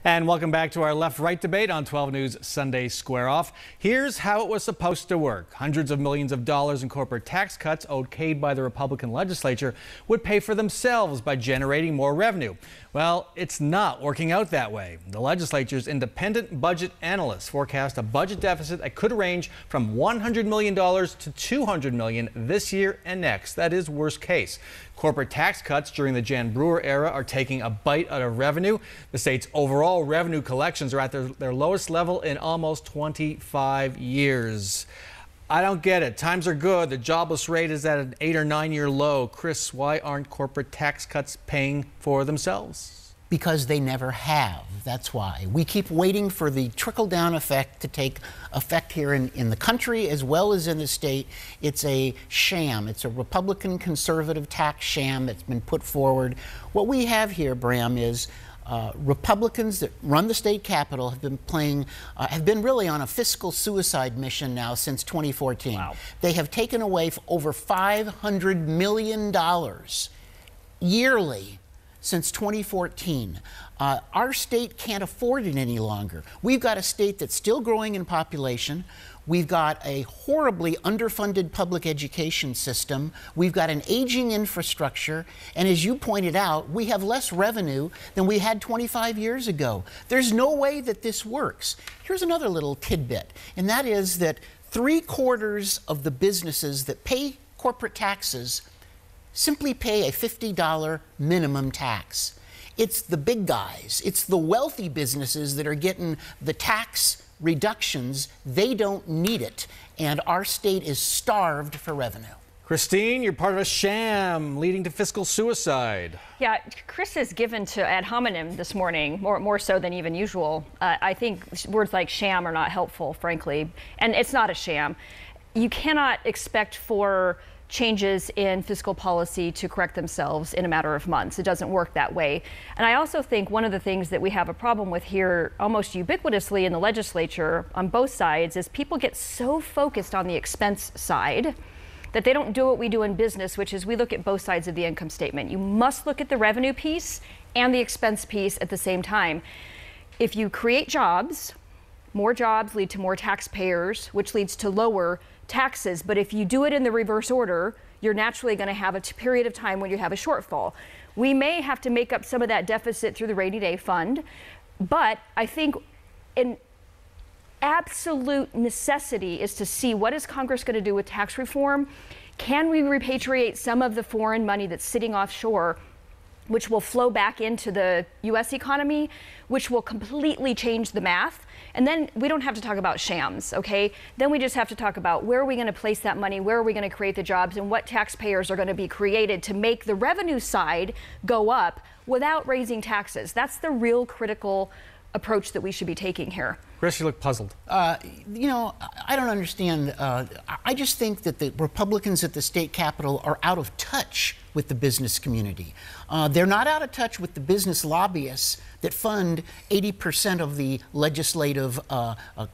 And welcome back to our left-right debate on 12 News Sunday Square Off. Here's how it was supposed to work. Hundreds of millions of dollars in corporate tax cuts okayed by the Republican legislature would pay for themselves by generating more revenue. Well, it's not working out that way. The legislature's independent budget analysts forecast a budget deficit that could range from $100 million to $200 million this year and next. That is worst case. Corporate tax cuts during the Jan Brewer era are taking a bite out of revenue. The state's overall revenue collections are at their lowest level in almost 25 years. I don't get it. Times are good. The jobless rate is at an 8 or 9 year low. Chris, why aren't corporate tax cuts paying for themselves? Because they never have. That's why. We keep waiting for the trickle-down effect to take effect here in the country as well as in the state. It's a sham. It's a Republican conservative tax sham that's been put forward. What we have here, Bram, is Republicans that run the state capitol have been really on a fiscal suicide mission now since 2014. Wow. They have taken away over $500 million yearly since 2014. Our state can't afford it any longer. We've got a state that's still growing in population. We've got a horribly underfunded public education system. We've got an aging infrastructure. And as you pointed out, we have less revenue than we had 25 years ago. There's no way that this works. Here's another little tidbit, and that is that 3/4 of the businesses that pay corporate taxes simply pay a $50 minimum tax. It's the big guys, it's the wealthy businesses that are getting the tax reductions. They don't need it, and our state is starved for revenue. Christine, you're part of a sham leading to fiscal suicide. Yeah, Chris is given to ad hominem this morning, more so than even usual. I think words like sham are not helpful, frankly, and it's not a sham. You cannot expect for changes in fiscal policy to correct themselves in a matter of months. It doesn't work that way. And I also think one of the things that we have a problem with here almost ubiquitously in the legislature on both sides is people get so focused on the expense side that they don't do what we do in business, which is we look at both sides of the income statement. You must look at the revenue piece and the expense piece at the same time. If you create jobs, more jobs lead to more taxpayers, which leads to lower taxes. But if you do it in the reverse order, you're naturally going to have a period of time when you have a shortfall. We may have to make up some of that deficit through the rainy day fund, but I think an absolute necessity is to see what is Congress going to do with tax reform. Can we repatriate some of the foreign money that's sitting offshore, which will flow back into the U.S. economy, which will completely change the math? And then we don't have to talk about shams, okay? Then we just have to talk about where are we going to place that money, where are we going to create the jobs, and what taxpayers are going to be created to make the revenue side go up without raising taxes. That's the real critical approach that we should be taking here. Chris, you look puzzled. You know, I don't understand. I just think that the Republicans at the state capitol are out of touch with the business community. They're not out of touch with the business lobbyists that fund 80% of the legislative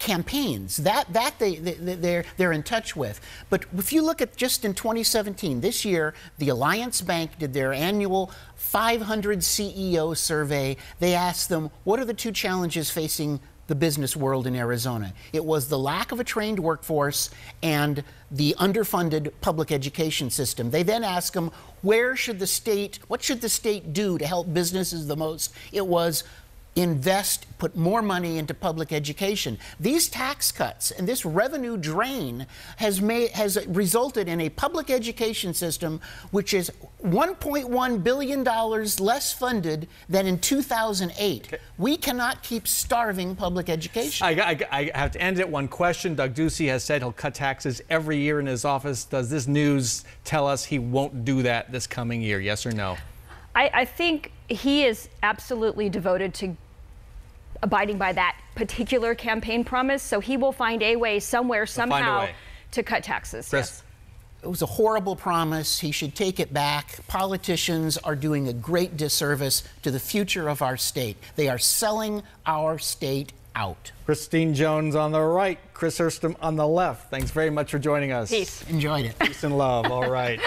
campaigns. They're in touch with. But if you look at just in 2017, this year, the Alliance Bank did their annual 500 CEO survey. They asked them, what are the two challenges facing the business world in Arizona? It was the lack of a trained workforce and the underfunded public education system. They then asked them, what should the state do to help businesses the most? It was invest, put more money into public education. These tax cuts and this revenue drain has resulted in a public education system which is $1.1 billion less funded than in 2008. Okay. We cannot keep starving public education. I have to end it. One question. Doug Ducey has said he'll cut taxes every year in his office. Does this news tell us he won't do that this coming year? Yes or no? I think he is absolutely devoted to abiding by that particular campaign promise, so he will find a way somewhere, somehow, to cut taxes. Chris? Yes. It was a horrible promise. He should take it back. Politicians are doing a great disservice to the future of our state. They are selling our state out. Christine Jones on the right, Chris Erstum on the left. Thanks very much for joining us. Peace. Enjoyed it. Peace and love. All right.